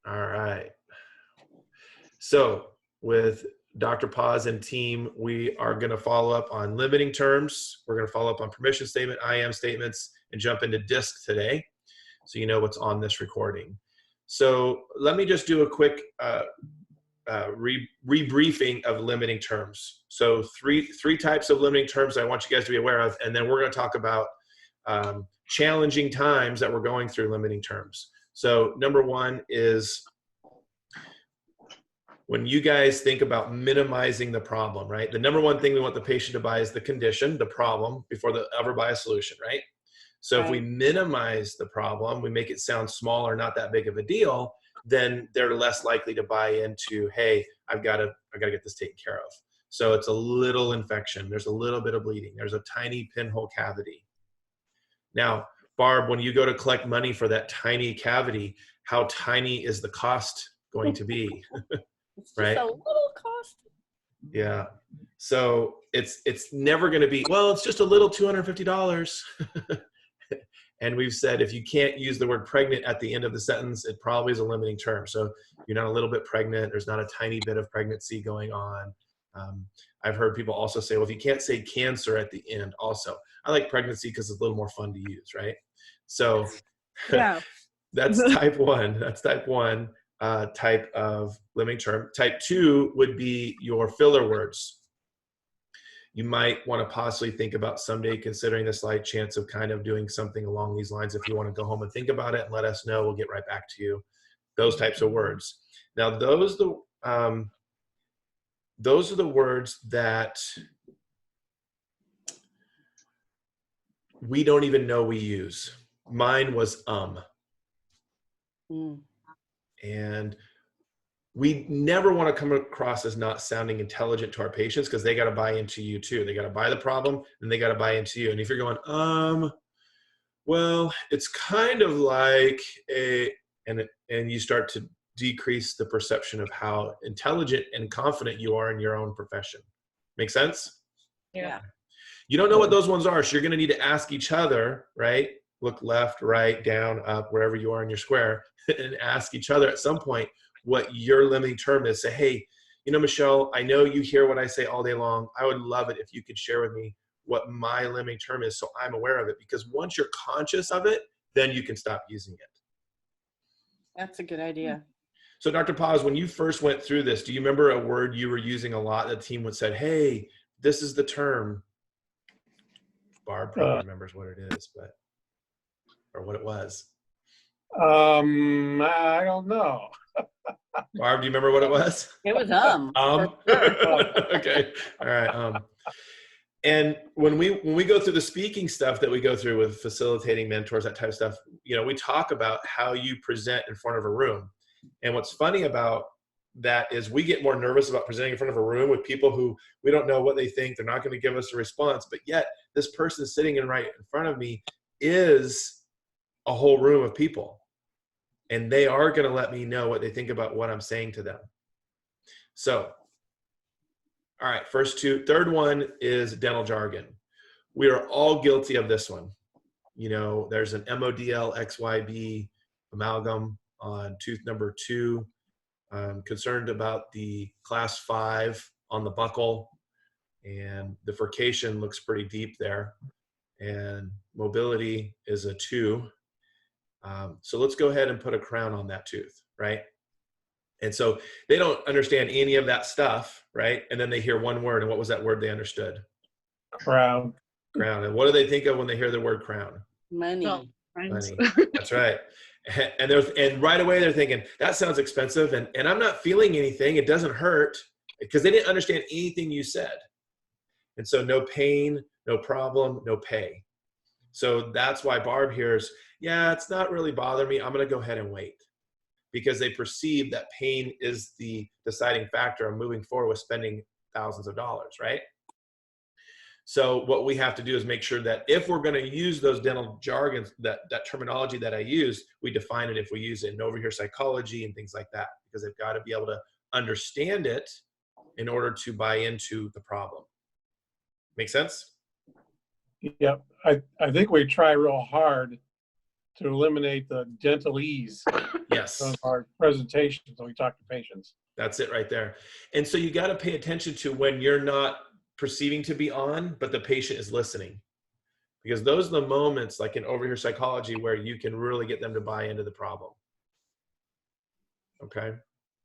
All right. So with Dr. Paz and team, we are going to follow up on limiting terms. We're going to follow up on permission statement, I am statements, and jump into DiSC today, so you know what's on this recording. So let me just do a quick rebriefing of limiting terms. So three types of limiting terms I want you guys to be aware of, and then we're going to talk about challenging times that we're going through limiting terms. So number one is when you guys think about minimizing the problem, right? The number one thing we want the patient to buy is the condition, the problem, before they ever buy a solution, right? So if we minimize the problem, we make it sound small or not that big of a deal, then they're less likely to buy into, hey, I've got to get this taken care of. So it's a little infection. There's a little bit of bleeding. There's a tiny pinhole cavity. Now, Barb, when you go to collect money for that tiny cavity, how tiny is the cost going to be? It's just right? a little cost. Yeah. So it's never going to be, well, it's just a little $250. And we've said if you can't use the word pregnant at the end of the sentence, it probably is a limiting term. So you're not a little bit pregnant. There's not a tiny bit of pregnancy going on. I've heard people also say, well, if you can't say cancer at the end also. I like pregnancy because it's a little more fun to use, right? So Yeah. that's type one. That's type one type of limiting term. Type two would be your filler words. You might want to possibly think about someday considering the slight chance of kind of doing something along these lines. If you want to go home and think about it and let us know, we'll get right back to you. Those types of words. Now, those are the words that we don't even know we use. Mine was And we never want to come across as not sounding intelligent to our patients, because they got to buy into you too. They got to buy the problem and they got to buy into you. And if you're going, well, it's kind of like and you start to decrease the perception of how intelligent and confident you are in your own profession. Make sense? Yeah. You don't know what those ones are, so you're going to need to ask each other, right? Look left, right, down, up, wherever you are in your square, and ask each other at some point what your limiting term is. Say, hey, Michelle, I know you hear what I say all day long. I would love it if you could share with me what my limiting term is so I'm aware of it. Because once you're conscious of it, then you can stop using it. That's a good idea. So Dr. Paz, when you first went through this, do you remember a word you were using a lot that the team would say, hey, this is the term? Barb probably remembers what it is, or what it was. I don't know. Barb, do you remember what it was? It was Okay. All right. And when we go through the speaking stuff that we go through with facilitating mentors, that type of stuff, we talk about how you present in front of a room. And what's funny about that is we get more nervous about presenting in front of a room with people who we don't know what they think. They're not going to give us a response, but yet this person sitting right in front of me is a whole room of people. And they are going to let me know what they think about what I'm saying to them. So, all right, third one is dental jargon. We are all guilty of this one. There's an MODL XYB amalgam on tooth number 2. I'm concerned about the class 5 on the buccal, and the furcation looks pretty deep there, and mobility is a 2. So let's go ahead and put a crown on that tooth, right? And so they don't understand any of that stuff, right? And then they hear one word, and what was that word they understood? Crown. Crown. And what do they think of when they hear the word crown? Money. Oh, Money. That's right. And right away they're thinking, that sounds expensive, and I'm not feeling anything. It doesn't hurt, because they didn't understand anything you said. And so no pain, no problem, no pay. So that's why Barb hears, yeah, it's not really bothering me. I'm going to go ahead and wait, because they perceive that pain is the deciding factor of moving forward with spending thousands of dollars, right? So what we have to do is make sure that if we're going to use those dental jargons, that terminology that I use, we define it if we use it, and over here psychology and things like that, because they've got to be able to understand it in order to buy into the problem. Make sense? Yep. I think we try real hard to eliminate the gentle ease Yes. of our presentations when we talk to patients. That's it right there. And so you got to pay attention to when you're not perceiving to be on, but the patient is listening. Because those are the moments, like in overhear psychology, where you can really get them to buy into the problem. Okay.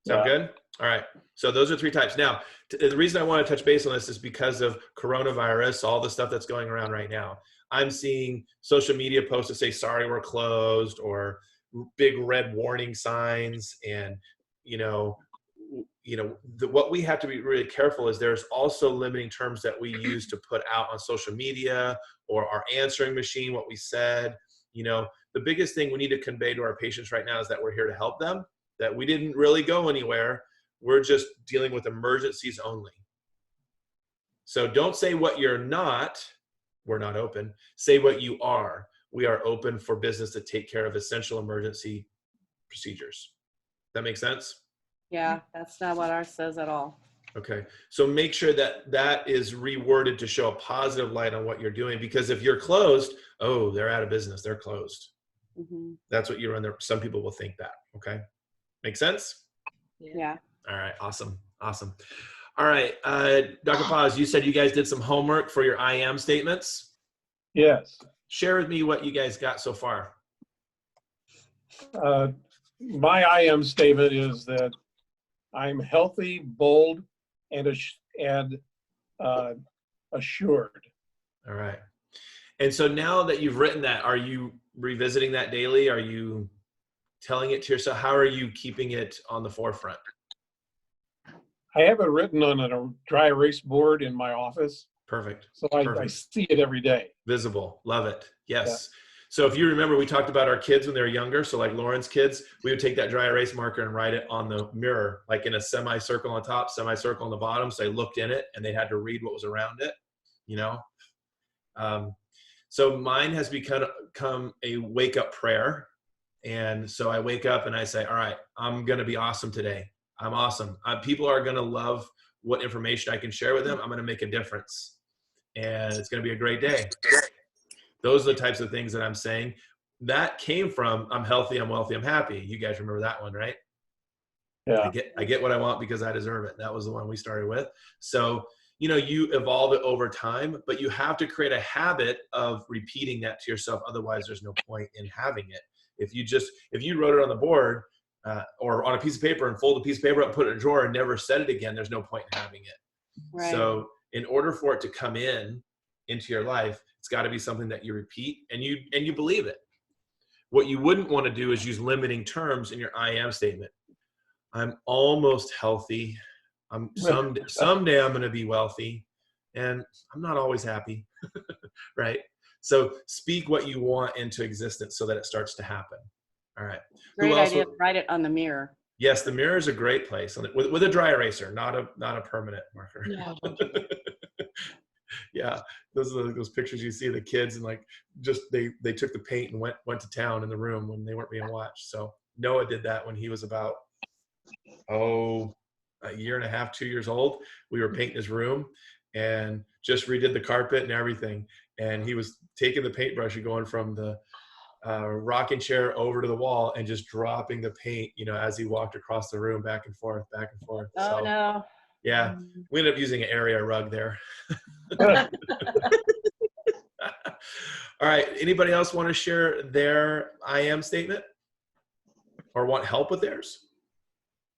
Sound good? All right. So those are 3 types. Now, the reason I want to touch base on this is because of coronavirus, all the stuff that's going around right now. I'm seeing social media posts that say, sorry, we're closed, or big red warning signs. And, what we have to be really careful is there's also limiting terms that we use to put out on social media or our answering machine, what we said. The biggest thing we need to convey to our patients right now is that we're here to help them, that we didn't really go anywhere. We're just dealing with emergencies only. So don't say what you're not. We're not open. Say what you are. We are open for business to take care of essential emergency procedures. That make sense? Yeah, that's not what ours says at all. Okay. So make sure that that is reworded to show a positive light on what you're doing, because if you're closed, oh, they're out of business. They're closed. Mm-hmm. That's what you run there. Some people will think that. Okay. Make sense? Yeah. All right. Awesome. Awesome. All right. Dr. Paz, you said you guys did some homework for your I am statements. Yes. Share with me what you guys got so far. My I am statement is that I'm healthy, bold, and assured. All right. And so now that you've written that, are you revisiting that daily? Are you telling it to yourself? How are you keeping it on the forefront? I have it written on a dry erase board in my office. Perfect. So I Perfect. see it every day. Visible. Love it. Yes. Yeah. So if you remember, we talked about our kids when they were younger. So like Lauren's kids, we would take that dry erase marker and write it on the mirror, like in a semicircle on top, semicircle on the bottom. So they looked in it and they had to read what was around it, So mine has become a wake up prayer. And so I wake up and I say, all right, I'm going to be awesome today. I'm awesome. People are going to love what information I can share with them. I'm going to make a difference. And it's going to be a great day. Those are the types of things that I'm saying. That came from, I'm healthy, I'm wealthy, I'm happy. You guys remember that one, right? Yeah. I get what I want because I deserve it. That was the one we started with. So, you evolve it over time, but you have to create a habit of repeating that to yourself. Otherwise, there's no point in having it. If you wrote it on the board or on a piece of paper and fold a piece of paper up and put it in a drawer and never said it again, there's no point in having it. Right. So in order for it to come into your life, it's got to be something that you repeat and you believe it. What you wouldn't want to do is use limiting terms in your I am statement. I'm almost healthy. Someday I'm going to be wealthy, and I'm not always happy, right? So speak what you want into existence so that it starts to happen. All right. Great idea. Write it on the mirror. Yes, the mirror is a great place with a dry eraser, not a permanent marker. Yeah. Yeah, those pictures you see of the kids and like just they took the paint and went to town in the room when they weren't being watched. So Noah did that when he was about a year and a half, 2 years old. We were painting his room and just redid the carpet and everything. And he was taking the paintbrush and going from the rocking chair over to the wall and just dropping the paint, as he walked across the room back and forth. Oh, so, no. Yeah, we ended up using an area rug there. All right. Anybody else want to share their I am statement or want help with theirs?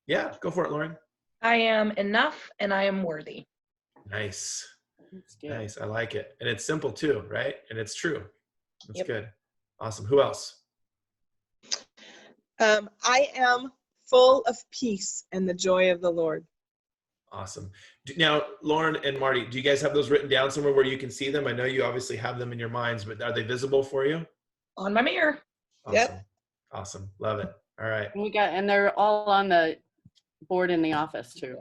Yeah, go for it, Lauren. I am enough and I am worthy. Nice. That's good. Nice. I like it. And it's simple too, right? And it's true. That's Yep. good. Awesome. Who else? I am full of peace and the joy of the Lord. Awesome. Now, Lauren and Marty, do you guys have those written down somewhere where you can see them? I know you obviously have them in your minds, but are they visible for you? On my mirror. Awesome. Yep. Awesome. Love it. All right. And they're all on the board in the office too.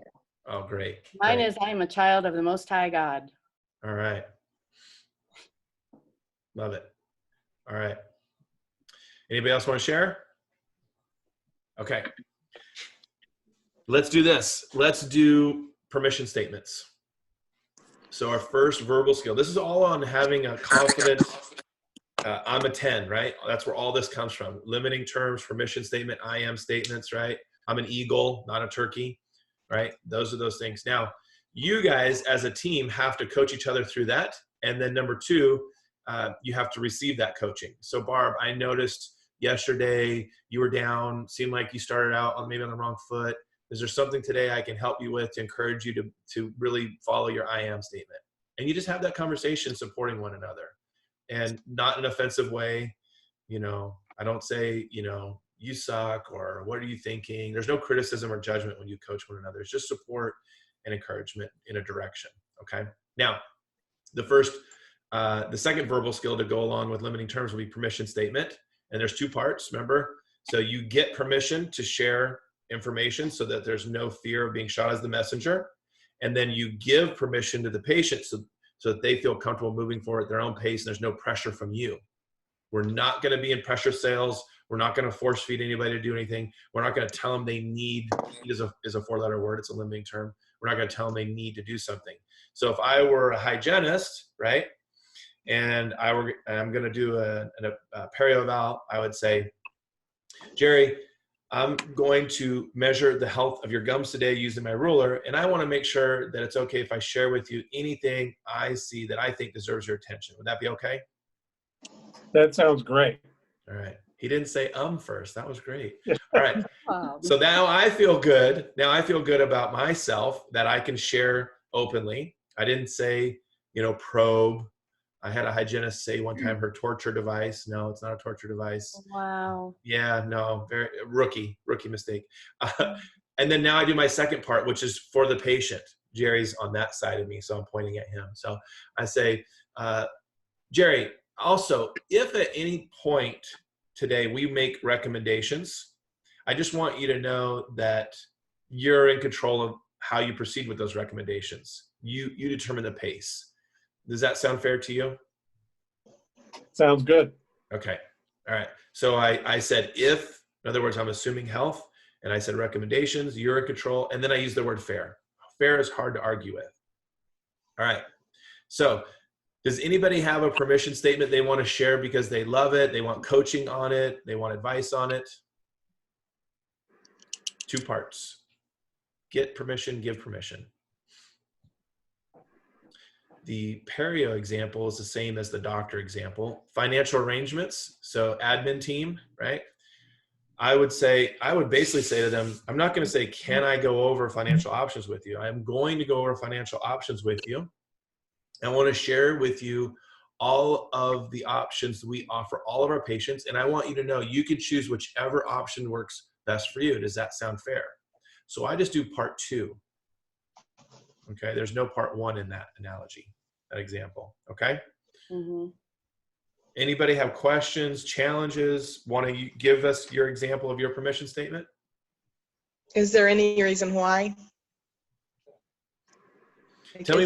Oh, great. Mine Great. is, I am a child of the Most High God. All right. Love it. All right. Anybody else want to share? Okay. Let's do this. Let's do permission statements. So our first verbal skill. This is all on having a confident I'm a 10, right? That's where all this comes from. Limiting terms, permission statement, I am statements, right? I'm an eagle, not a turkey, right? Those are those things. Now, you guys as a team have to coach each other through that. And then number two, you have to receive that coaching. So Barb, I noticed yesterday you were down, seemed like you started out maybe on the wrong foot. Is there something today I can help you with to encourage you to really follow your I am statement? And you just have that conversation supporting one another. And not in an offensive way. I don't say, you suck or what are you thinking? There's no criticism or judgment when you coach one another. It's just support and encouragement in a direction. Okay. Now, the second verbal skill to go along with limiting terms will be permission statement. And there's two parts, remember? So you get permission to share information so that there's no fear of being shot as the messenger. And then you give permission to the patient so that they feel comfortable moving forward at their own pace and there's no pressure from you. We're not going to be in pressure sales. We're not going to force feed anybody to do anything. We're not going to tell them they need is a four-letter word. It's a limiting term. We're not going to tell them they need to do something. So if I were a hygienist, right, and I'm going to do a perioval, I would say, Jerry, I'm going to measure the health of your gums today using my ruler, and I want to make sure that it's okay if I share with you anything I see that I think deserves your attention. Would that be okay? That sounds great. All right. He didn't say first. That was great. All right. So now I feel good. Now I feel good about myself that I can share openly. I didn't say, probe. I had a hygienist say one time her torture device. No, it's not a torture device. Wow. Yeah, no, very rookie mistake. And then now I do my second part, which is for the patient. Jerry's on that side of me, so I'm pointing at him. So I say, Jerry, also, if at any point today we make recommendations, I just want you to know that you're in control of how you proceed with those recommendations. You determine the pace. Does that sound fair to you? Sounds good. Okay. All right. So I said if, in other words, I'm assuming health, and I said recommendations, you're in control, and then I use the word fair. Fair is hard to argue with. All right. So does anybody have a permission statement they want to share because they love it, they want coaching on it, they want advice on it? Two parts. Get permission, give permission. The perio example is the same as the doctor example. Financial arrangements, so admin team, right? I would basically say to them, I'm not going to say, can I go over financial options with you? I'm going to go over financial options with you. I want to share with you all of the options we offer all of our patients. And I want you to know you can choose whichever option works best for you. Does that sound fair? So I just do part two. Okay, there's no part one in that analogy, that example. Okay. Mm-hmm. Anybody have questions, challenges? Want to give us your example of your permission statement? Is there any reason why? Tell me.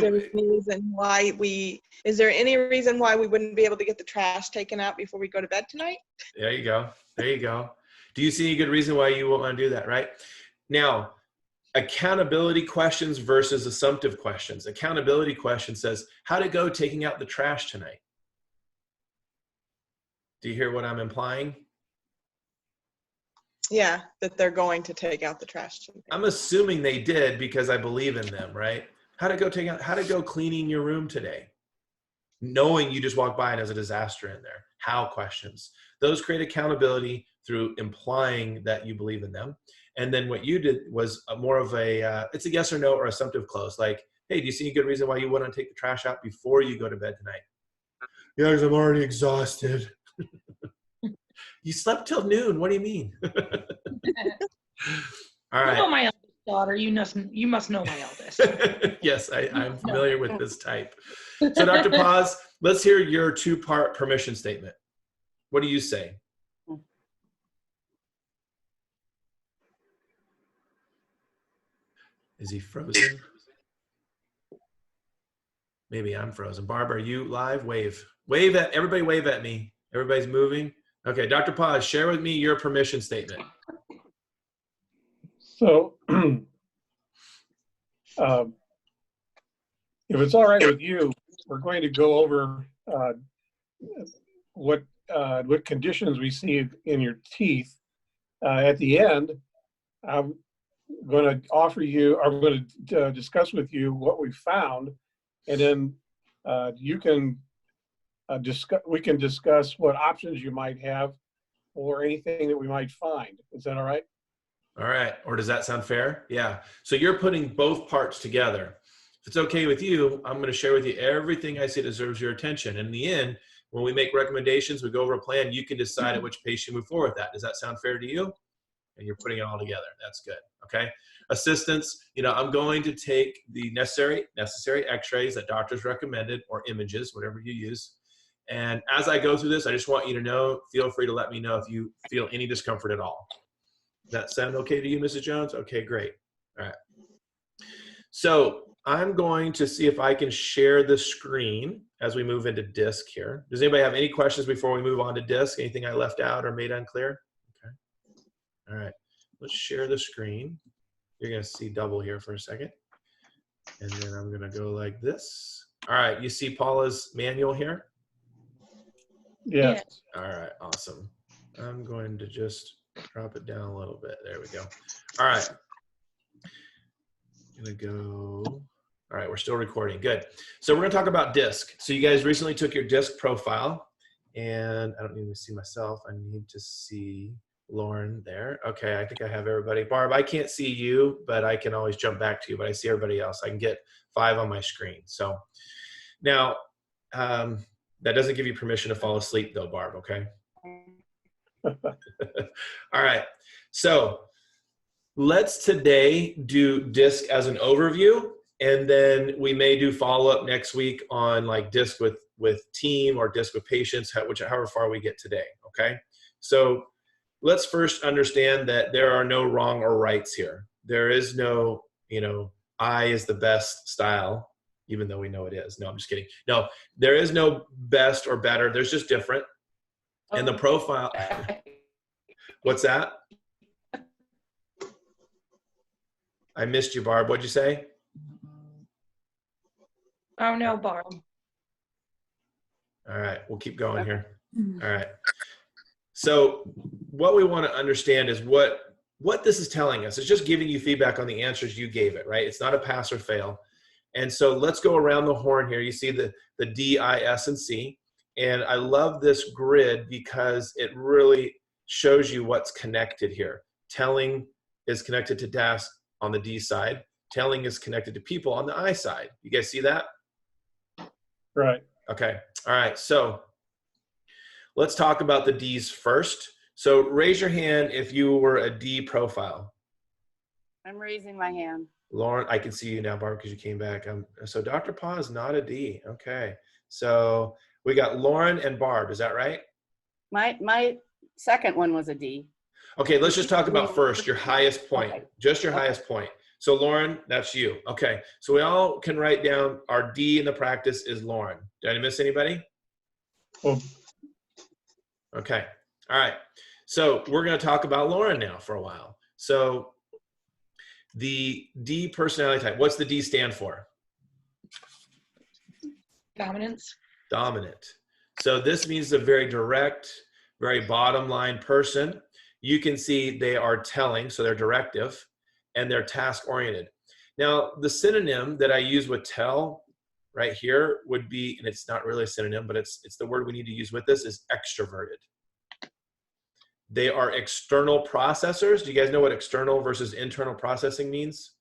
Is there any reason why we wouldn't be able to get the trash taken out before we go to bed tonight? There you go. There you go. Do you see any good reason why you won't want to do that, right? Now, accountability questions versus assumptive questions. Accountability question says, how'd it go taking out the trash tonight? Do you hear what I'm implying? Yeah, that they're going to take out the trash. I'm assuming they did because I believe in them, right? How'd it go cleaning your room today? Knowing you just walked by and there's a disaster in there. How questions. Those create accountability through implying that you believe in them. And then what you did was more of it's a yes or no or assumptive close. Like, hey, do you see a good reason why you wouldn't take the trash out before you go to bed tonight? Yeah, because I'm already exhausted. You slept till noon. What do you mean? All right. You know my eldest daughter. You must know my eldest. Yes, I'm familiar with this type. So Dr. Paz, let's hear your two-part permission statement. What do you say? Is he frozen? Maybe I'm frozen. Barb, are you live? Everybody wave at me. Everybody's moving. Okay, Dr. Paz, share with me your permission statement. So, if it's all right with you, we're going to go over what conditions we see in your teeth. At the end, I'm going to offer you, I'm going to discuss with you what we found, and then you can we can discuss what options you might have or anything that we might find. Is that all right? All right. Or does that sound fair? Yeah. So you're putting both parts together. If it's okay with you, I'm going to share with you everything I say deserves your attention. And in the end, when we make recommendations, we go over a plan, you can decide at which pace you move forward with that. Does that sound fair to you? And you're putting it all together. That's good. Okay. Assistance, I'm going to take the necessary x-rays that doctors recommended, or images, whatever you use. And as I go through this, I just want you to know, feel free to let me know if you feel any discomfort at all. Does that sound okay to you, Mrs. Jones? Okay, great. All right. So I'm going to see if I can share the screen as we move into DiSC here. Does anybody have any questions before we move on to DiSC? Anything I left out or made unclear? Okay. All right. Let's share the screen. You're going to see double here for a second. And then I'm going to go like this. All right. You see Paula's manual here? Yes. All right. Awesome. I'm going to just drop it down a little bit. There we go. All right. I'm going to go. All right. We're still recording. Good. So we're going to talk about DiSC. So you guys recently took your DiSC profile, and I don't need to see myself. I need to see Lauren there. Okay. I think I have everybody. Barb, I can't see you, but I can always jump back to you, but I see everybody else. I can get 5 on my screen. So now, that doesn't give you permission to fall asleep though, Barb, okay? All right, so let's today do DiSC as an overview, and then we may do follow-up next week on like DiSC with team or DiSC with patients, however far we get today, okay? So let's first understand that there are no wrong or rights here. There is no, I is the best style, even though we know it is. No, I'm just kidding. No, there is no best or better. There's just different. And the profile, what's that? I missed you, Barb. What'd you say? Oh no, Barb. All right, we'll keep going here. All right. So what we want to understand is what this is telling us. It's just giving you feedback on the answers you gave it, right? It's not a pass or fail. And so let's go around the horn here. You see the D, I, S, and C. And I love this grid because it really shows you what's connected here. Telling is connected to task on the D side. Telling is connected to people on the I side. You guys see that? Right. Okay. All right. So let's talk about the D's first. So raise your hand if you were a D profile. I'm raising my hand. Lauren, I can see you now, Barb, because you came back. So Dr. Paz, not a D. Okay. So we got Lauren and Barb. Is that right? My second one was a D. Okay, let's just talk about first, your highest point. Okay. Just your highest point. So Lauren, that's you. Okay. So we all can write down our D in the practice is Lauren. Did I miss anybody? Well, okay. All right. So we're going to talk about Lauren now for a while. So the D personality type, what's the D stand for? Dominance. Dominant. So this means a very direct, very bottom line person. You can see they are telling, so they're directive, and they're task oriented. Now, the synonym that I use with tell right here would be, and it's not really a synonym, but it's the word we need to use with this, is extroverted. They are external processors. Do you guys know what external versus internal processing means?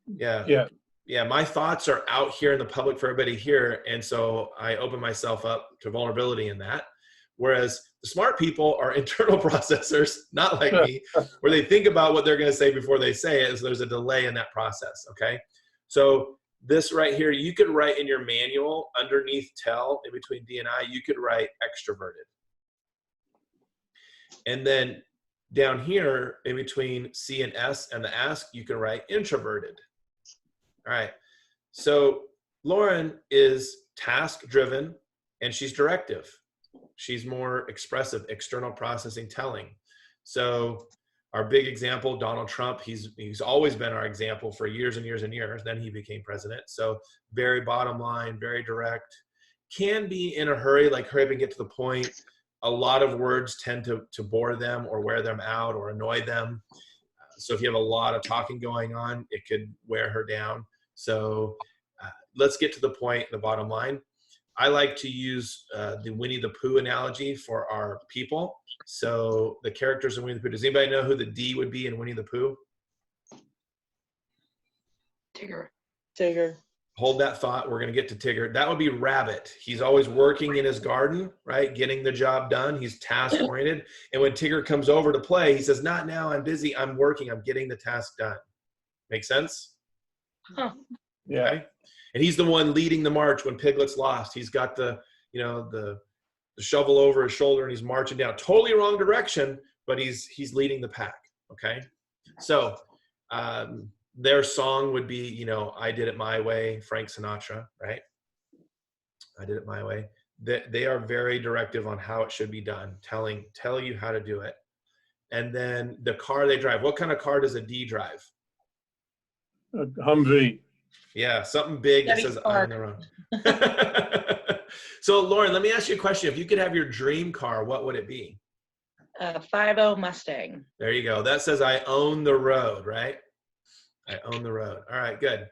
Yeah. yeah. Yeah, my thoughts are out here in the public for everybody here, and so I open myself up to vulnerability in that. Whereas the smart people are internal processors, not like me, where they think about what they're going to say before they say it, so there's a delay in that process, okay? So this right here, you could write in your manual underneath tell, in between D and I, you could write extroverted. And then down here, in between C and S and the ask, you can write introverted. All right, so Lauren is task-driven, and she's directive. She's more expressive, external processing, telling. So our big example, Donald Trump, he's always been our example for years and years and years. Then he became president. So very bottom line, very direct. can be in a hurry, like hurry up and get to the point. A lot of words tend to bore them or wear them out or annoy them. So if you have a lot of talking going on, it could wear her down. So let's get to the point, the bottom line. I like to use the Winnie the Pooh analogy for our people. So the characters in Winnie the Pooh, does anybody know who the D would be in Winnie the Pooh? Tigger. Tigger. Hold that thought. We're going to get to Tigger. That would be Rabbit. He's always working in his garden, right? Getting the job done. He's task oriented. And when Tigger comes over to play, he says, not now, I'm busy. I'm working. I'm getting the task done. Make sense? Huh. Yeah. Okay. And he's the one leading the march when Piglet's lost. He's got the shovel over his shoulder and he's marching down. Totally wrong direction, but he's leading the pack. Okay. So, their song would be, I Did It My Way, Frank Sinatra, right? I Did It My Way. They are very directive on how it should be done, tell you how to do it. And then the car they drive. What kind of car does a D drive? A Humvee. Yeah, something big that says I'm the road. So, Lauren, let me ask you a question. If you could have your dream car, what would it be? A 5.0 Mustang. There you go. That says I own the road, right? I own the road. All right, good.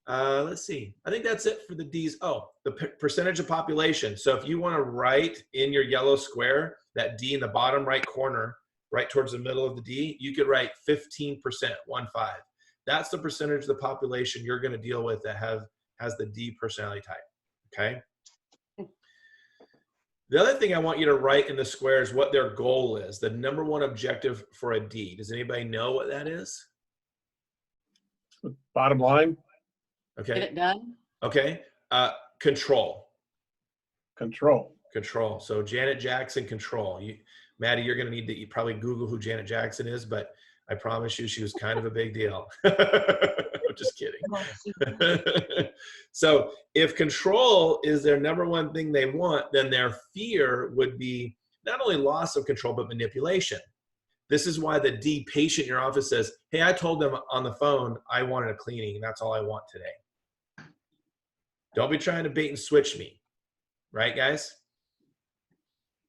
Let's see. I think that's it for the D's. Oh, the percentage of population. So if you want to write in your yellow square, that D in the bottom right corner, right towards the middle of the D, you could write 15%, 15. That's the percentage of the population you're going to deal with that has the D personality type, okay? The other thing I want you to write in the square is what their goal is, the number one objective for a D. Does anybody know what that is? Bottom line, Okay. Get it done? Okay. Control. control. So Janet Jackson, control. Maddie, you're going to need to probably Google who Janet Jackson is, but I promise you she was kind of a big deal. I'm just kidding. So if control is their number one thing they want, then their fear would be not only loss of control, but manipulation. This is why the D patient in your office says, hey, I told them on the phone I wanted a cleaning, and that's all I want today. Don't be trying to bait and switch me. Right, guys?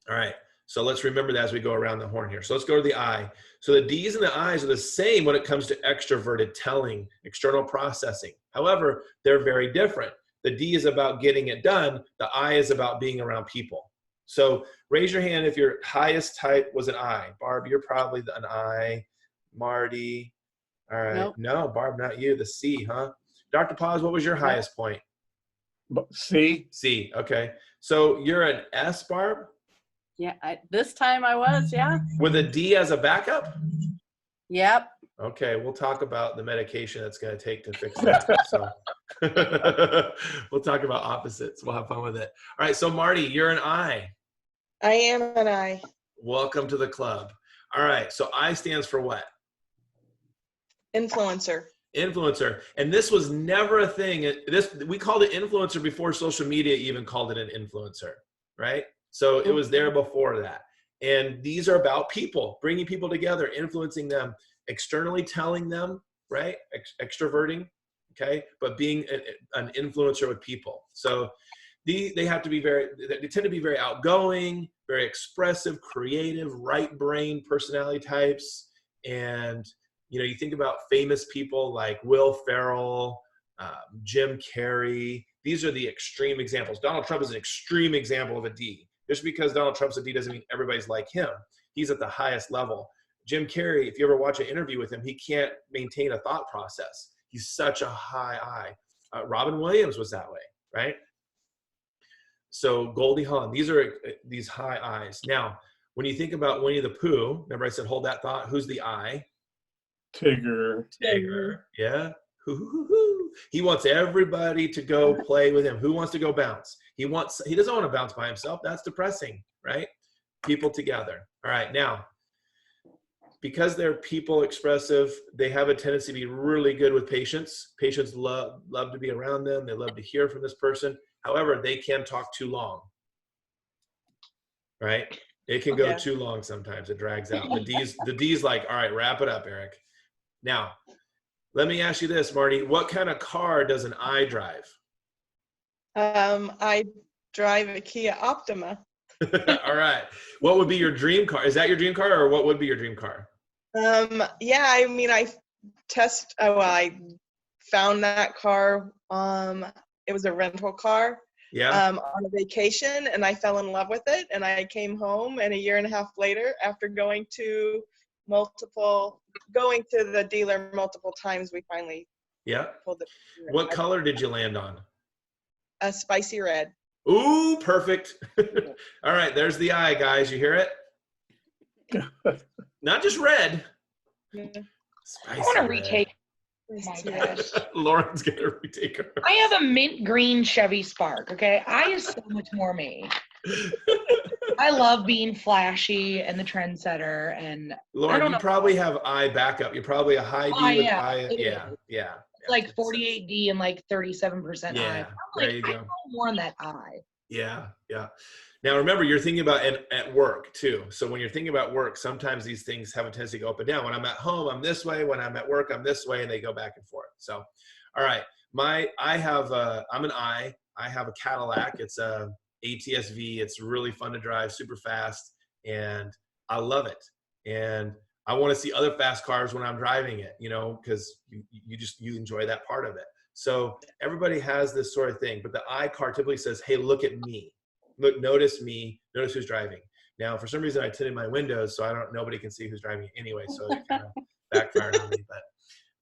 All right. So let's remember that as we go around the horn here. So let's go to the I. So the D's and the I's are the same when it comes to extroverted telling, external processing. However, they're very different. The D is about getting it done. The I is about being around people. So raise your hand if your highest type was an I. Barb, you're probably an I. Marty. All right. Nope. No, Barb, not you. The C, huh? Dr. Paz, what was your highest point? C. C. Okay. So you're an S, Barb? Yeah, this time I was, yeah. With a D as a backup? Yep. Okay, we'll talk about the medication that's going to take to fix that. So we'll talk about opposites. We'll have fun with it. All right, so Marty, you're an I. I am an I. Welcome to the club. All right, so I stands for what? Influencer. Influencer. And this was never a thing. We called it influencer before social media even called it an influencer, right? So it was there before that. And these are about people, bringing people together, influencing them, externally telling them, right? Extroverting, okay? But being an influencer with people. So they have to be they tend to be very outgoing, very expressive, creative, right brain personality types. And, you think about famous people like Will Ferrell, Jim Carrey. These are the extreme examples. Donald Trump is an extreme example of a D. Just because Donald Trump's a D doesn't mean everybody's like him. He's at the highest level. Jim Carrey, if you ever watch an interview with him, he can't maintain a thought process. He's such a high I. Robin Williams was that way, right? So Goldie Hawn, these are these high I's. Now, when you think about Winnie the Pooh, remember I said hold that thought. Who's the I? Tigger. Yeah. He wants everybody to go play with him. Who wants to go bounce? He doesn't want to bounce by himself. That's depressing, right? People together. All right. Now, because they're people expressive, they have a tendency to be really good with patients. Patients love to be around them. They love to hear from this person. However, they can talk too long, right? It can go too long sometimes. It drags out. The D's like, all right, wrap it up, Eric. Now, let me ask you this, Marty. What kind of car does an I drive? I drive a Kia Optima. All right. What would be your dream car? Is that your dream car, or what would be your dream car? Yeah, I mean, I found that car. It was a rental car. Yeah. On a vacation, and I fell in love with it. And I came home, and a year and a half later, after going to the dealer multiple times, we finally Yeah. pulled the. What color did you land on? A spicy red. Ooh, perfect. All right, there's the eye, guys. You hear it? Not just red. Yeah. Spicy I want to red. retake. Oh my Spicy gosh. red. Lauren's gonna retake her. I have a mint green Chevy Spark, okay? I is so much more me. I love being flashy and the trendsetter, and Lauren, you know. probably have eye backup. You're probably a high D Oh, with yeah, eye. it Yeah, is. yeah. It's like 48D and like 37% eye. Yeah, I'm there like, you I go. want more on that eye. Yeah, yeah. Now remember, you're thinking about at work too. So when you're thinking about work, sometimes these things have a tendency to go up and down. When I'm at home, I'm this way. When I'm at work, I'm this way, and they go back and forth. So, all right, I'm an I. I have a Cadillac. It's a ATS-V. It's really fun to drive, super fast, and I love it. And I want to see other fast cars when I'm driving it, because you enjoy that part of it. So everybody has this sort of thing, but the I car typically says, "Hey, look at me. Look, notice me. Notice who's driving." Now, for some reason, I tinted my windows, so nobody can see who's driving anyway. So it kind of backfired on me.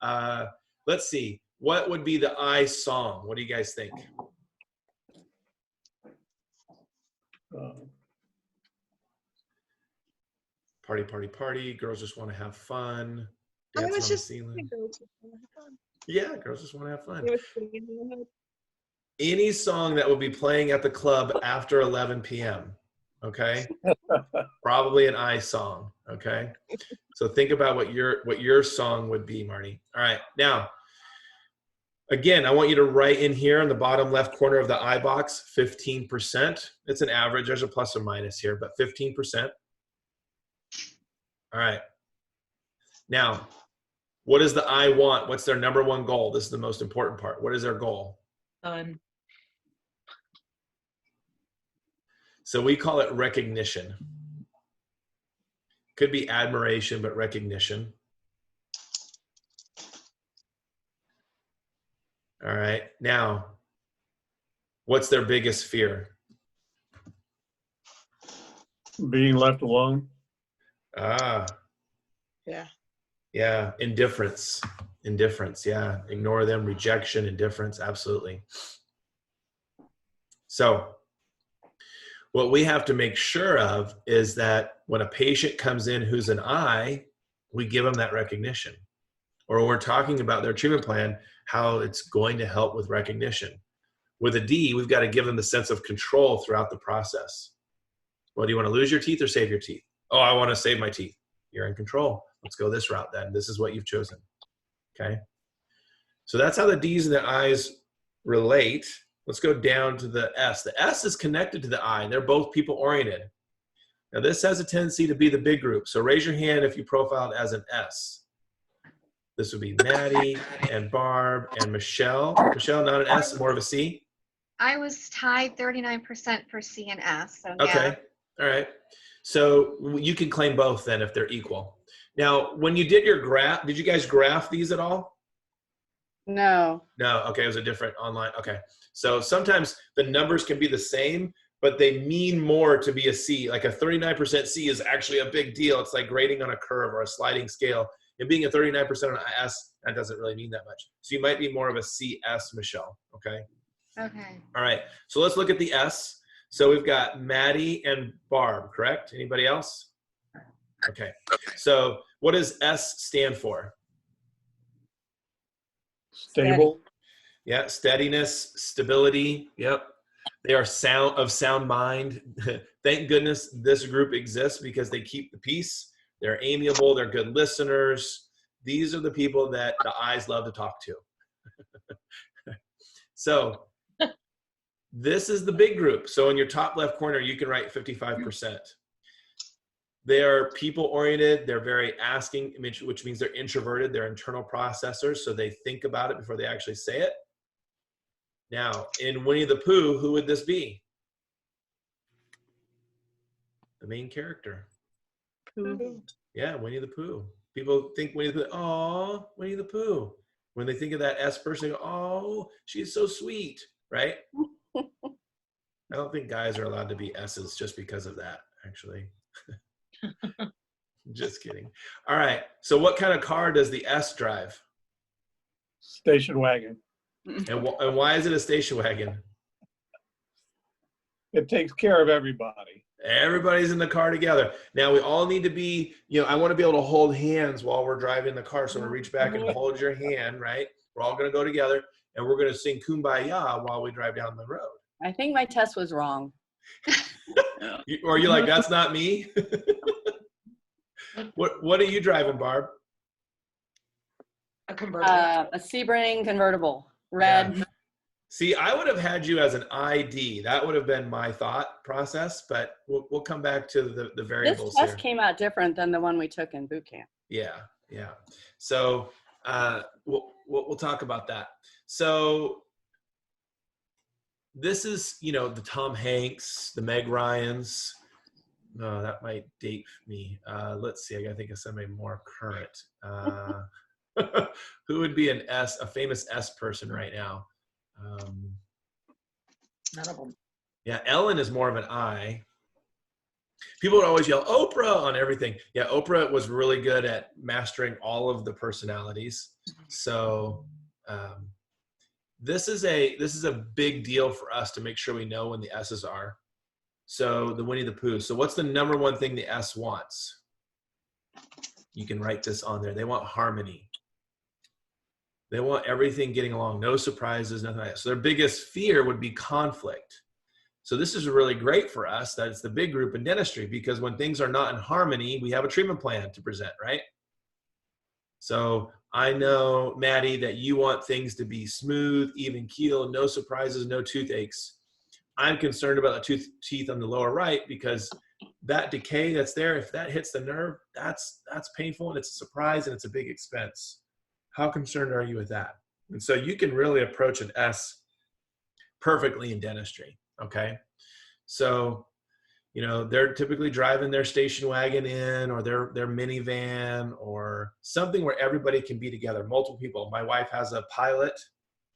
But let's see. What would be the I song? What do you guys think? Party, party, party. Girls just want to have fun. I Dancing was on the just ceiling. girls just wanna have fun. Yeah, girls just want to have fun. It was singing in my head. Any song that will be playing at the club after 11 p.m. Okay, probably an I song. Okay, so think about what your song would be, Marty. All right, now again, I want you to write in here in the bottom left corner of the I box 15%. It's an average. There's a plus or minus here, but 15%. All right. Now, what does the I want? What's their number one goal? This is the most important part. What is their goal? Fun. So we call it recognition. Could be admiration, but recognition. All right. Now, what's their biggest fear? Being left alone. Ah, Yeah. yeah. Indifference. Indifference. Yeah. Ignore them. Rejection, indifference. Absolutely. So what we have to make sure of is that when a patient comes in who's an I, we give them that recognition. Or when we're talking about their treatment plan, how it's going to help with recognition. With a D, we've got to give them the sense of control throughout the process. Well, do you want to lose your teeth or save your teeth? Oh, I want to save my teeth. You're in control. Let's go this route then. This is what you've chosen. Okay. So that's how the D's and the I's relate. Let's go down to the S. The S is connected to the I. They're both people oriented. Now this has a tendency to be the big group. So raise your hand if you profiled as an S. This would be Maddie and Barb and Michelle. Michelle, not an S, more of a C? I was tied 39% for C and S. So Okay. Yeah. All right. So you can claim both then if they're equal. Now, when you did your graph, did you guys graph these at all? No. No. Okay. It was a different online. Okay. So sometimes the numbers can be the same, but they mean more to be a C. Like a 39% C is actually a big deal. It's like grading on a curve or a sliding scale. And being a 39% on an S, that doesn't really mean that much. So you might be more of a CS, Michelle. Okay. Okay. All right. So let's look at the S. So we've got Maddie and Barb, correct? Anybody else? Okay. So what does S stand for? Stable. Yeah, steadiness, stability. Yep. They are sound mind. Thank goodness this group exists because they keep the peace. They're amiable. They're good listeners. These are the people that the I's love to talk to. So this is the big group. So in your top left corner, you can write 55%. They are people-oriented. They're very asking, which means they're introverted. They're internal processors, so they think about it before they actually say it. Now, in Winnie the Pooh, who would this be? The main character. Yeah, Winnie the Pooh. People think Winnie the Pooh, oh, Winnie the Pooh. When they think of that S person, they go, oh, she's so sweet, right? I don't think guys are allowed to be S's just because of that, actually. Just kidding. All right. So what kind of car does the S drive? Station wagon. And why is it a station wagon? It takes care of everybody. Everybody's in the car together. Now we all need to be, I want to be able to hold hands while we're driving the car. So we reach back and hold your hand, right? We're all going to go together and we're going to sing Kumbaya while we drive down the road. I think my test was wrong. Or you're like, that's not me? What are you driving, Barb? A convertible. A Sebring convertible, red. Yeah. See, I would have had you as an ID. That would have been my thought process, but we'll come back to the variables This test here. came out different than the one we took in boot camp. Yeah. So we'll talk about that. So this is, the Tom Hanks, the Meg Ryans. No, that might date me. Let's see. I gotta think of somebody more current. Who would be a famous S person right now? None of them. Yeah, Ellen is more of an I. People would always yell Oprah on everything. Yeah, Oprah was really good at mastering all of the personalities. So this is a big deal for us to make sure we know when the S's are. So the Winnie the Pooh. So what's the number one thing the S wants? You can write this on there. They want harmony. They want everything getting along, no surprises, nothing like that. So their biggest fear would be conflict. So this is really great for us that it's the big group in dentistry, because when things are not in harmony, we have a treatment plan to present, right? So I know, Maddie, that you want things to be smooth, even keel, no surprises, no toothaches. I'm concerned about the teeth on the lower right, because that decay that's there, if that hits the nerve, that's painful, and it's a surprise, and it's a big expense. How concerned are you with that? And so you can really approach an S perfectly in dentistry, okay? So, they're typically driving their station wagon in, or their minivan, or something where everybody can be together, multiple people. My wife has a Pilot,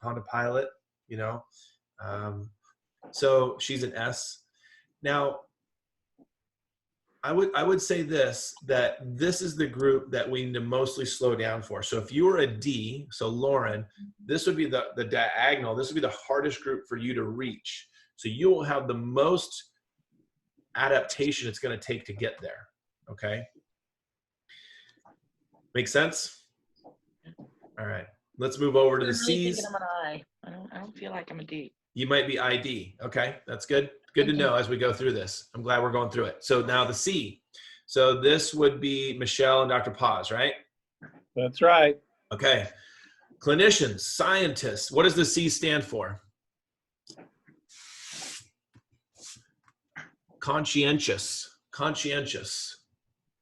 Honda Pilot, so she's an S. Now, I would say that this is the group that we need to mostly slow down for. So if you were a D, so Lauren, this would be the diagonal. This would be the hardest group for you to reach. So you will have the most adaptation it's going to take to get there. Okay. Make sense? All right. Let's move over to the C's. I'm an I. I don't feel like I'm a D. You might be ID. Okay, that's good. Good to know as we go through this. I'm glad we're going through it. So now the C. So this would be Michelle and Dr. Paz, right? That's right. Okay. Clinicians, scientists. What does the C stand for? Conscientious,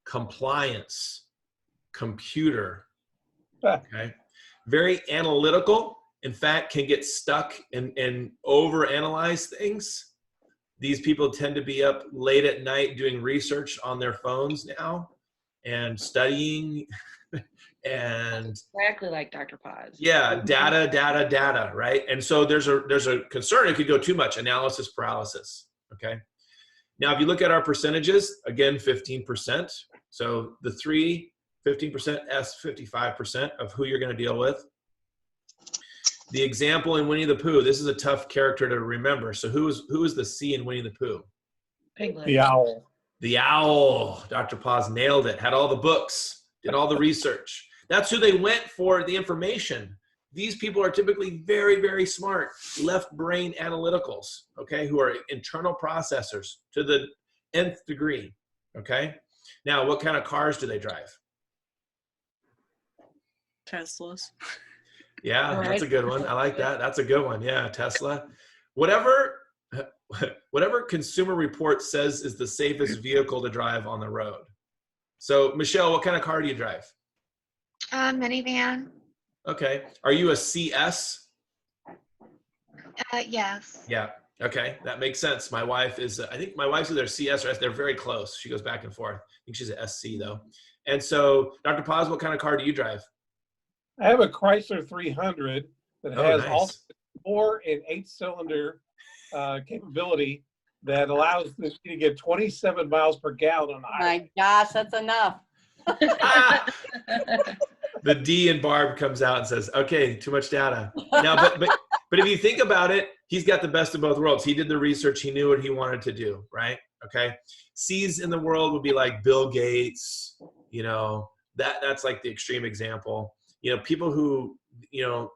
compliance, computer. Okay. Very analytical. In fact, can get stuck and overanalyze things. These people tend to be up late at night doing research on their phones now and studying and Exactly like Dr. Paz. yeah, data, right? And so there's a concern it could go too much, analysis paralysis, okay? Now, if you look at our percentages, again, 15%. So the 3, 15%, S, 55% of who you're going to deal with. The example in Winnie the Pooh, this is a tough character to remember. So who is the C in Winnie the Pooh? Piglet. The owl. The owl. Dr. Paz nailed it. Had all the books, did all the research. That's who they went for the information. These people are typically very, very smart, left brain analyticals, okay, who are internal processors to the nth degree, okay? Now, what kind of cars do they drive? Teslas. Yeah, that's a good one. I like that. That's a good one. Yeah, Tesla. Whatever Consumer Report says is the safest vehicle to drive on the road. So, Michelle, what kind of car do you drive? Minivan. Okay. Are you a CS? Yes. Yeah. Okay. That makes sense. My wife is, I think my wife's either CS or S. They're very close. She goes back and forth. I think she's a SC though. And so, Dr. Paz, what kind of car do you drive? I have a Chrysler 300 that Oh, has all nice. 4 and 8 cylinder capability that allows me to get 27 miles per gallon on the highway. My gosh, that's enough. Ah! The D in Barb comes out and says, okay, too much data. Now, but if you think about it, he's got the best of both worlds. He did the research. He knew what he wanted to do, right? Okay. C's in the world would be like Bill Gates, you know, that's like the extreme example. You know, people who, you know,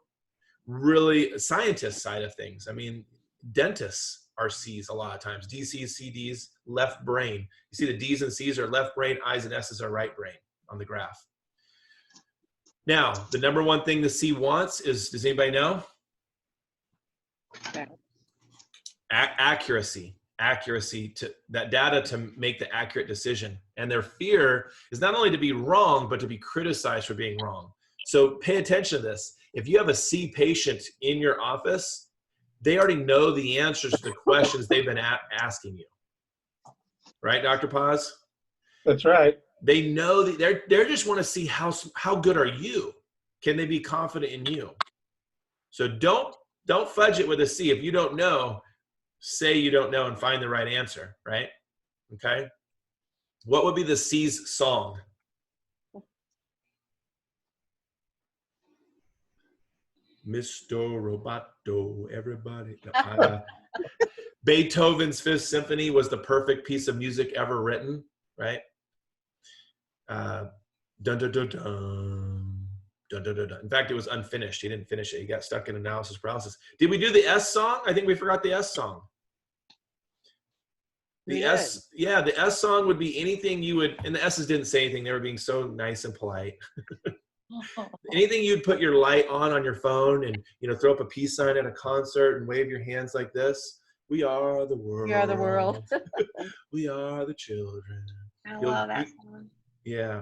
really scientist side of things. I mean, dentists are C's a lot of times. DC's, CD's, left brain. You see the D's and C's are left brain, I's and S's are right brain on the graph. Now, the number one thing the C wants is, does anybody know? Accuracy. Accuracy, to that data to make the accurate decision. And their fear is not only to be wrong, but to be criticized for being wrong. So pay attention to this. If you have a C patient in your office, they already know the answers to the questions they've been asking you. Right, Dr. Paz? That's right. They know that they just want to see how good are you? Can they be confident in you? So don't fudge it with a C. If you don't know, say you don't know and find the right answer, right? Okay. What would be the C's song? Mr. Roboto, everybody. Beethoven's Fifth Symphony was the perfect piece of music ever written, right? Dun, dun, dun, dun, dun, dun, dun, dun. In fact, it was unfinished. He didn't finish it. He got stuck in analysis paralysis. Did we do the S song? I think we forgot the S song. The S, yeah, the S song would be anything you would, and the S's didn't say anything. They were being so nice and polite. Anything you'd put your light on your phone and, you know, throw up a peace sign at a concert and wave your hands like this. We are the world. We are the world. We are the children. I love that song. Yeah.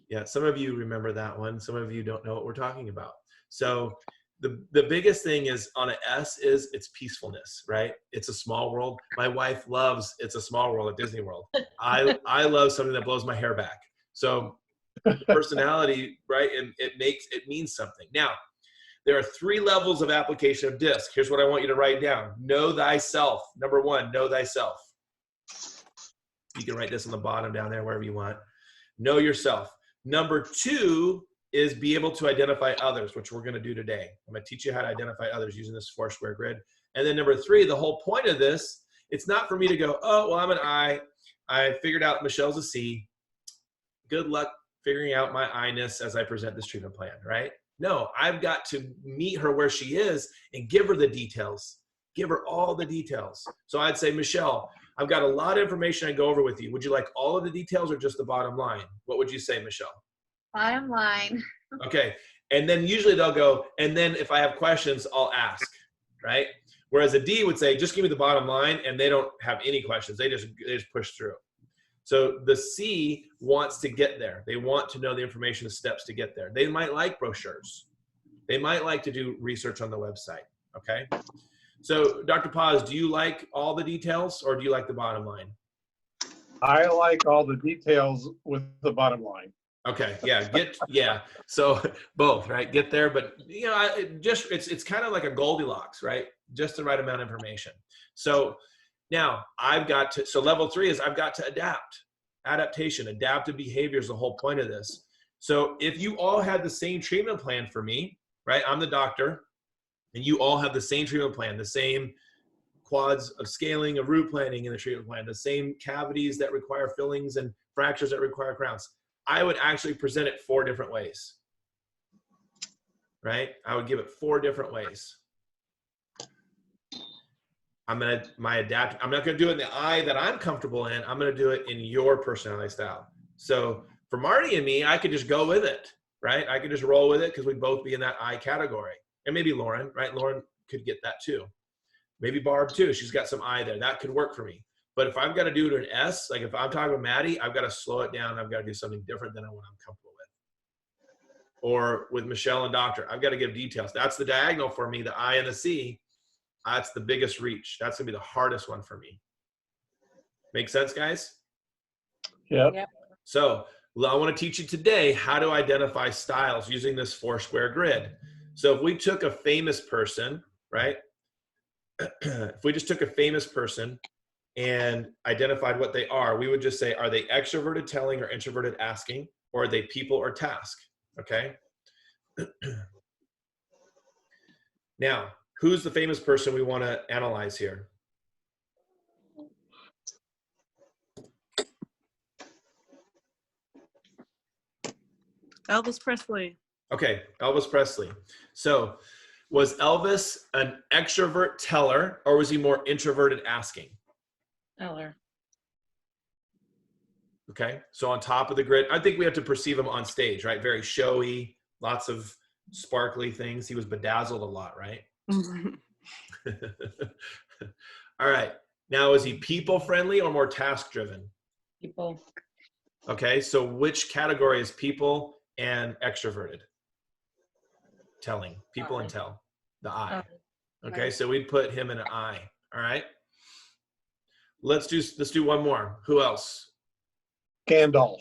Yeah. Some of you remember that one. Some of you don't know what we're talking about. So the biggest thing is on an S is it's peacefulness, right? It's a small world. My wife loves It's a Small World at Disney World. I love something that blows my hair back. So personality, right? And it means something. Now, there are 3 levels of application of DiSC. Here's what I want you to write down. Know thyself. Number 1, know thyself. You can write this on the bottom down there, wherever you want. Know yourself. Number 2 is be able to identify others, which we're going to do today. I'm going to teach you how to identify others using this 4-square grid. And then number 3, the whole point of this, it's not for me to go, oh, well, I'm an I. I figured out Michelle's a C. Good luck figuring out my I-ness as I present this treatment plan, right? No, I've got to meet her where she is and give her the details. Give her all the details. So I'd say, Michelle, I've got a lot of information I go over with you. Would you like all of the details or just the bottom line? What would you say, Michelle? Bottom line. Okay. And then usually they'll go, and then if I have questions, I'll ask, right? Whereas a D would say, just give me the bottom line, and they don't have any questions. They just push through. So the C wants to get there. They want to know the information, the steps to get there. They might like brochures. They might like to do research on the website, okay? So Dr. Paz, do you like all the details or do you like the bottom line? I like all the details with the bottom line. Okay, yeah, so both, right? Get there, but you know, it's kind of like a Goldilocks, right? Just the right amount of information. So now so level 3 is I've got to adapt. Adaptation, adaptive behavior is the whole point of this. So if you all had the same treatment plan for me, right? I'm the doctor, and you all have the same treatment plan, the same quads of scaling, of root planning in the treatment plan, the same cavities that require fillings and fractures that require crowns. I would actually present it 4 different ways, right? I would give it 4 different ways. I'm not going to do it in the I that I'm comfortable in. I'm going to do it in your personality style. So for Marty and me, I could just go with it, right? I could just roll with it because we'd both be in that I category. And maybe Lauren, right? Lauren could get that too. Maybe Barb too. She's got some I there. That could work for me. But if I've got to do it in an S, like if I'm talking with Maddie, I've got to slow it down. I've got to do something different than what I'm comfortable with. Or with Michelle and Doctor, I've got to give details. That's the diagonal for me, the I and the C. That's the biggest reach. That's gonna be the hardest one for me. Make sense, guys? Yep. Yep. So I want to teach you today how to identify styles using this 4-square grid. So if we took a famous person, right? If we just took a famous person and identified what they are, we would just say, are they extroverted telling or introverted asking, or are they people or task? Okay. Now, who's the famous person we want to analyze here? Elvis Presley. Okay, Elvis Presley. So was Elvis an extrovert teller, or was he more introverted asking? Eller. Okay, so on top of the grid, I think we have to perceive him on stage, right? Very showy, lots of sparkly things. He was bedazzled a lot, right? All right, now is he people friendly or more task driven? People. Okay, so which category is people and extroverted? Telling, people and tell, the I. Okay, so we'd put him in an I. All right, let's do one more. Who else? Gandalf.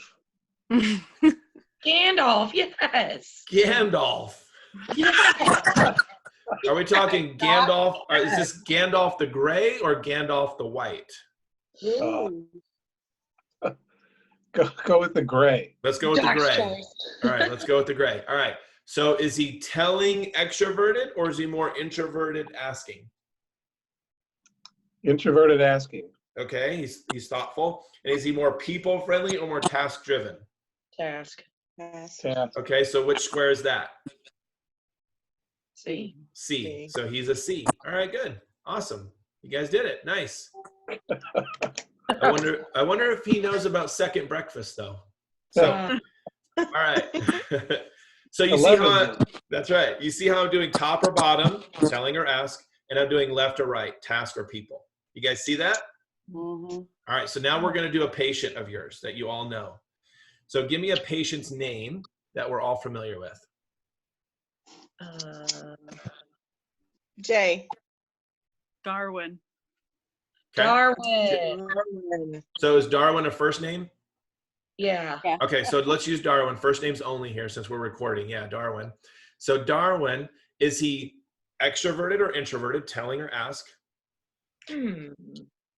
Gandalf, yes. Gandalf. Yes. Are we talking Gandalf? Or is this Gandalf the gray or Gandalf the white? Uh, go with the gray. Let's go with the Dark's gray. choice. All right, let's go with the gray. All right, so is he telling extroverted or is he more introverted asking? Introverted asking. Okay, he's thoughtful. And is he more people friendly or more task driven? Task. Task. Task. Okay, so which square is that? See. C. C. So he's a C. All right, good. Awesome. You guys did it. Nice. I wonder if he knows about second breakfast though. So all right. So you see how that's right. You see how I'm doing top or bottom, telling or ask, and I'm doing left or right, task or people. You guys see that? Mhm. All right, so now we're going to do a patient of yours that you all know. So give me a patient's name that we're all familiar with. J. Darwin. Okay. Darwin. So is Darwin a first name? Yeah. Okay, so let's use Darwin. First names only here since we're recording. Yeah, Darwin. So Darwin, is he extroverted or introverted, telling or ask?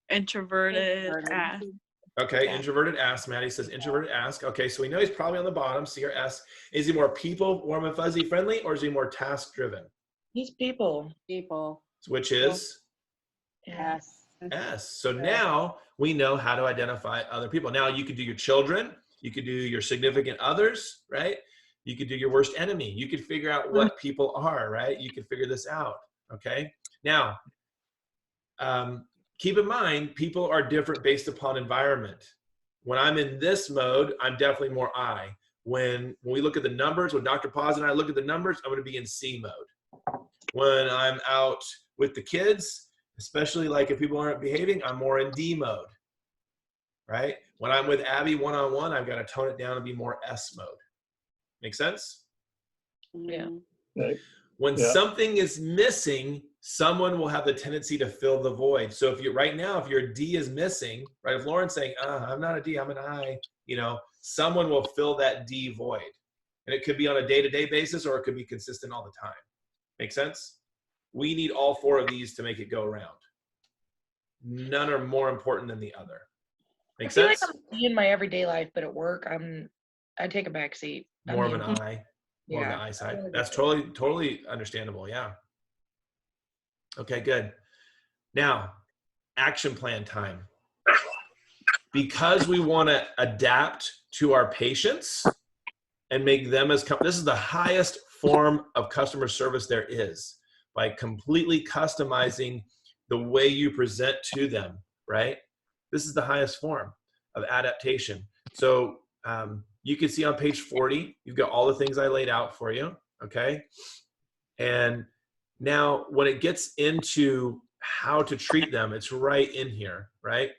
Introverted. Ask. Okay, Yeah. introverted ask. Maddie says introverted ask. Okay, so we know he's probably on the bottom, C or S. Is he more people, warm and fuzzy friendly, or is he more task driven? He's people. People. Which is Yeah. Yes. S. So now we know how to identify other people. Now you could do your children, you could do your significant others, right? You could do your worst enemy. You could figure out what people are, right? You could figure this out, okay? Now, keep in mind, people are different based upon environment. When I'm in this mode, I'm definitely more I. When we look at the numbers, when Dr. Paz and I look at the numbers, I'm going to be in C mode. When I'm out with the kids, especially like if people aren't behaving, I'm more in D mode, right? When I'm with Abby one-on-one, I've got to tone it down and be more S mode. Make sense? Yeah. Right. When Yeah. something is missing, someone will have the tendency to fill the void. So if you right now, if your D is missing, right? If Lauren's saying, I'm not a D, I'm an I, you know, someone will fill that D void. And it could be on a day-to-day basis or it could be consistent all the time. Make sense? We need all four of these to make it go around. None are more important than the other. Make I feel sense? like I'm in my everyday life, but at work, I take a back seat. More of an I, more of the Yeah. I side. That's totally understandable. Yeah. Okay, good. Now, action plan time. Because we want to adapt to our patients and make them as, this is the highest form of customer service there is, by completely customizing the way you present to them, right? This is the highest form of adaptation. So you can see on page 40, you've got all the things I laid out for you, okay? And now when it gets into how to treat them, it's right in here, right?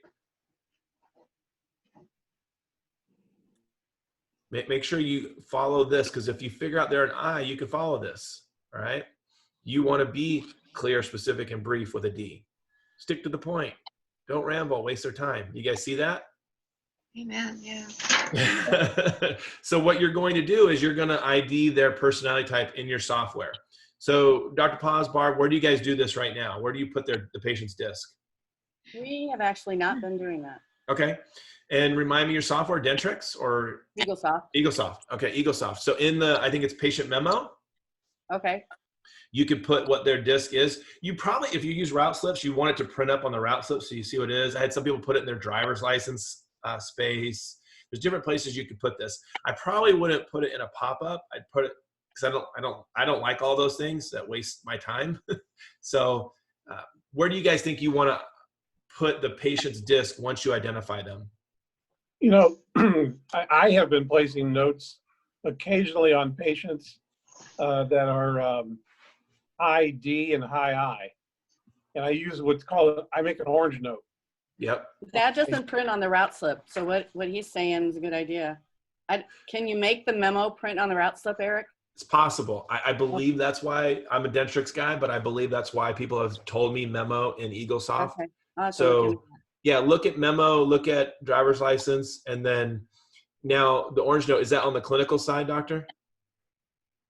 Make sure you follow this, because if you figure out they're an I, you can follow this, all right? You want to be clear, specific, and brief with a D. Stick to the point. Don't ramble, waste their time. You guys see that? Amen. Yeah. So what you're going to do is you're going to ID their personality type in your software. So Dr. Paz, Barb, where do you guys do this right now? Where do you put the patient's disc? We have actually not been doing that. Okay. And remind me your software, Dentrix or? EagleSoft. EagleSoft. Okay, EagleSoft. So in the, I think it's patient memo, Okay. you can put what their disc is. You probably, if you use route slips, you want it to print up on the route slip so you see what it is. I had some people put it in their driver's license space. There's different places you could put this. I probably wouldn't put it in a pop-up. I'd put it, because I don't like all those things that waste my time. So where do you guys think you want to put the patient's disc once you identify them? You know, I have been placing notes occasionally on patients that are high D and high I. And I use what's called, I make an orange note. Yep. That doesn't print on the route slip. So what he's saying is a good idea. Can you make the memo print on the route slip, Eric? It's possible. I believe that's why I'm a Dentrix guy, but I believe that's why people have told me memo in EagleSoft. Okay. So yeah, look at memo, look at driver's license, and then now the orange note, is that on the clinical side, doctor?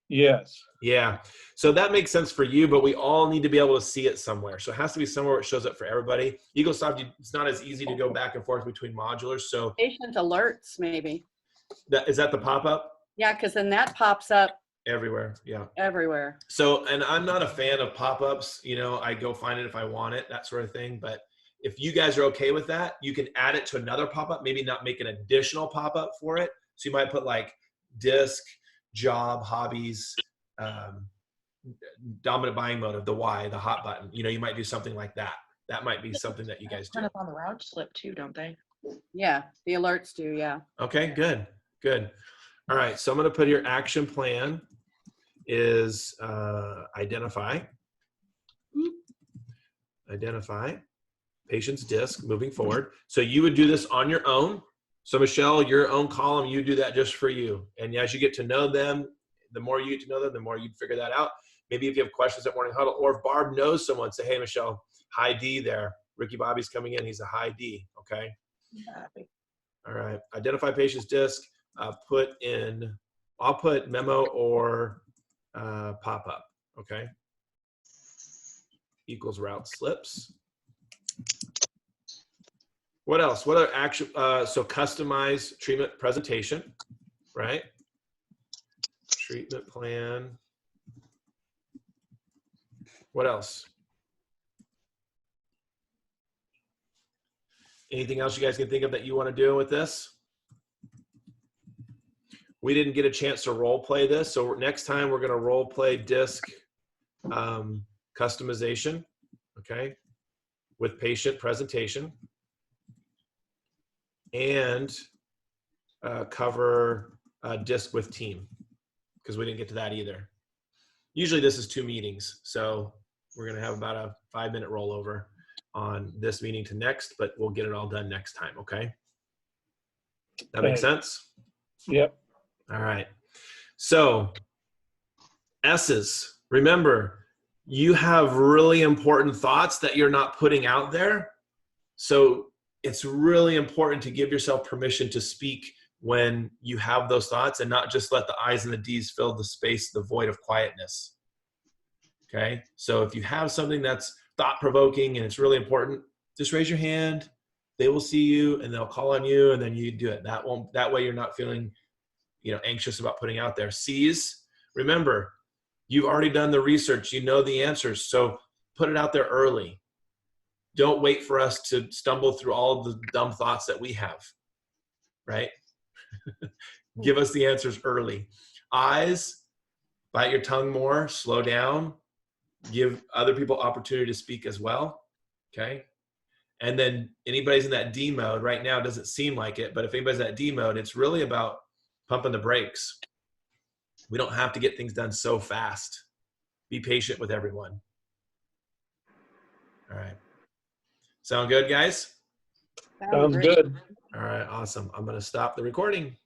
Yes. Yeah. So that makes sense for you, but we all need to be able to see it somewhere. So it has to be somewhere where it shows up for everybody. EagleSoft, it's not as easy to go back and forth between modulars. So Patient alerts, maybe. is that the pop-up? Yeah, because then that pops up Everywhere. Yeah. everywhere. So, and I'm not a fan of pop-ups, you know, I go find it if I want it, that sort of thing. But if you guys are okay with that, you can add it to another pop-up, maybe not make an additional pop-up for it. So you might put like disc, job, hobbies, dominant buying motive, the Y, the hot button. You know, you might do something like that. That might be something that you guys do. Print up on the route slip too, don't they? Yeah, the alerts do, yeah. Okay, good, good. All right, so I'm going to put your action plan is identify patient's disc moving forward. So you would do this on your own. So Michelle, your own column, you do that just for you. And as you get to know them, the more you get to know them, the more you figure that out. Maybe if you have questions at Morning Huddle, or if Barb knows someone, say, hey, Michelle, high D there. Ricky Bobby's coming in. He's a high D, okay? All right, identify patient's disc. I'll put memo or pop-up, okay? Equals route slips. What else? What other action? So customize treatment presentation, right? Treatment plan. What else? Anything else you guys can think of that you want to do with this? We didn't get a chance to role play this, so next time we're going to role play disc customization, okay, with patient presentation, and cover disc with team, because we didn't get to that either. Usually this is 2 meetings, so we're going to have about a 5-minute rollover on this meeting to next, but we'll get it all done next time, okay? That makes sense? Yep. All right. So S's, remember, you have really important thoughts that you're not putting out there. So it's really important to give yourself permission to speak when you have those thoughts and not just let the I's and the D's fill the space, the void of quietness. Okay. So if you have something that's thought-provoking and it's really important, just raise your hand. They will see you and they'll call on you, and then you do it. That way you're not feeling, you know, anxious about putting out there. C's, remember, you've already done the research. You know the answers. So put it out there early. Don't wait for us to stumble through all the dumb thoughts that we have, right? Give us the answers early. I's, bite your tongue more, slow down, give other people opportunity to speak as well, okay? And then anybody's in that D mode right now, doesn't seem like it, but if anybody's in that D mode, it's really about pumping the brakes. We don't have to get things done so fast. Be patient with everyone. All right. Sound good, guys? Sounds good. All right, awesome. I'm going to stop the recording.